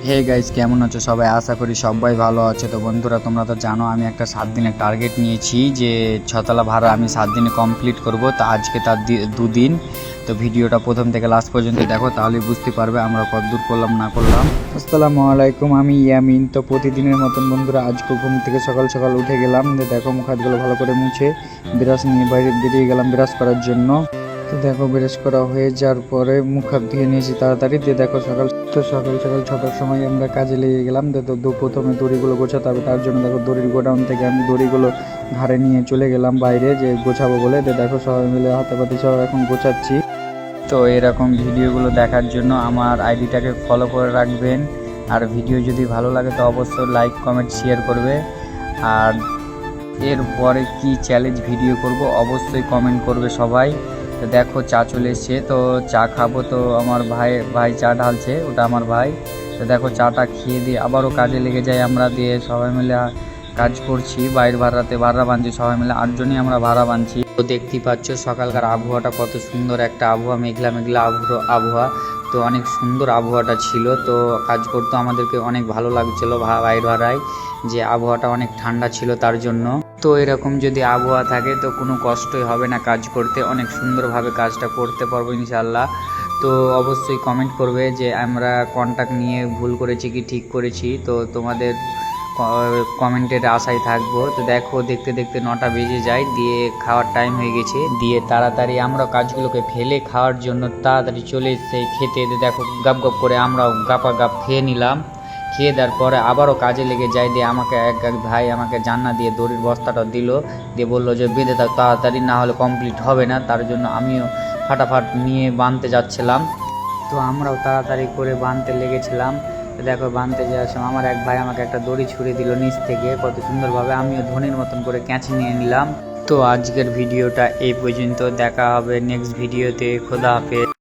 Hey guys, কেমন আছো সবাই? আশা করি সবাই ভালো আছে। তো বন্ধুরা, তোমরা তো জানো আমি একটা 7 দিনের টার্গেট নিয়েছি যে 6 তলা ভাড়া আমি 7 দিনে কমপ্লিট করব। তো আজকে তার 2 দিন। তো ভিডিওটা প্রথম থেকে লাস্ট পর্যন্ত দেখো, তাহলে বুঝতে পারবে আমরা কত দূর করলাম না করলাম। আসসালামু আলাইকুম, আমি ইয়ামিন। তো প্রতিদিনের মতন বন্ধুরা আজকে ঘুম থেকে সকাল সকাল উঠে গেলাম। দেখো মুখ হাতগুলো ভালো করে মুছে ব্রাশ নিয়ে বাইরে বেরিয়ে গেলাম ব্রাশ করার জন্য। তো দেখো ব্রাশ করা হয়ে যাওয়ার পরে মুখ হাত ধুয়ে নিয়েছি তাড়াতাড়ি। দিয়ে দেখো সকাল সকাল 6টার সময় আমরা কাজে লেগে গেলাম। তো প্রথমে দড়িগুলো গোছাতে হবে, তার জন্য দেখো দড়ির গোডাউন থেকে আমি দড়িগুলো ঘাড়ে নিয়ে চলে গেলাম বাইরে যে গোছাবো বলে। দেখো সবাই মিলে হাতে পাতে সব এখন গোছাচ্ছি। তো এরকম ভিডিওগুলো দেখার জন্য আমার আইডিটাকে ফলো করে রাখবেন। আর ভিডিও যদি ভালো লাগে তো অবশ্যই লাইক কমেন্ট শেয়ার করবে। আর এরপরে কি চ্যালেঞ্জ ভিডিও করব অবশ্যই কমেন্ট করবে সবাই। তো দেখো চা চলে এসছে, তো চা খাবো। তো আমার ভাই চা ঢালছে, ওটা আমার ভাই। তো দেখো চাটা খেয়ে দিয়ে আবারও কাজে লেগে যাই আমরা। দিয়ে সবাই মিলে কাজ করছি, বাইরের ভাড়া বাঁধছি সবাই মিলে, 8 জনই আমরা ভাড়া বাঁধছি। তো দেখতেই পাচ্ছ সকালকার আবহাওয়াটা কত সুন্দর একটা আবহাওয়া, মেঘলা মেঘলা আবহাওয়া। তো অনেক সুন্দর আবহাওয়াটা ছিল। তো কাজ করতে আমাদেরকে অনেক ভালো লাগছিল বাইর ভাড়ায়, যে আবহাওয়াটা অনেক ঠান্ডা ছিল তার জন্য। তো এরকম যদি আবহাওয়া থাকে তো কোনো কষ্টই হবে না কাজ করতে, অনেক সুন্দরভাবে কাজটা করতে পারবো ইনশাল্লাহ। তো অবশ্যই কমেন্ট করবে যে আমরা কন্ট্যাক্ট নিয়ে ভুল করেছি কি ঠিক করেছি। তো তোমাদের কমেন্টের আশায় থাকবো। তো দেখো দেখতে দেখতে 9টা বেজে যায়, দিয়ে খাওয়ার টাইম হয়ে গেছে। দিয়ে তাড়াতাড়ি আমরা কাজগুলোকে ফেলে খাওয়ার জন্য তাড়াতাড়ি চলে এসে খেতে। দেখো গাপ গাপ করে আমরাও গাপ খেয়ে নিলাম। খেয়ে দেওয়ার পরে আবারও কাজে লেগে যায়। দিয়ে আমাকে এক ভাই আমাকে জান্না দিয়ে দড়ির বস্তাটা দিল, দিয়ে বললো যে বেঁধে থাক তাড়াতাড়ি, না হলে কমপ্লিট হবে না। তার জন্য আমিও ফাটাফাট নিয়ে বাঁধতে যাচ্ছিলাম। তো আমরাও তাড়াতাড়ি করে বাঁধতে লেগেছিলাম। দেখো বাঁধতে যাওয়ার সময় আমার এক ভাই আমাকে একটা দড়ি ছুঁড়ে দিল নিচ থেকে কত সুন্দরভাবে, আমিও ধনির মতন করে ক্যাঁচি নিয়ে নিলাম। তো আজকের ভিডিওটা এই পর্যন্ত, দেখা হবে নেক্সট ভিডিওতে। খোদা হাফেজ।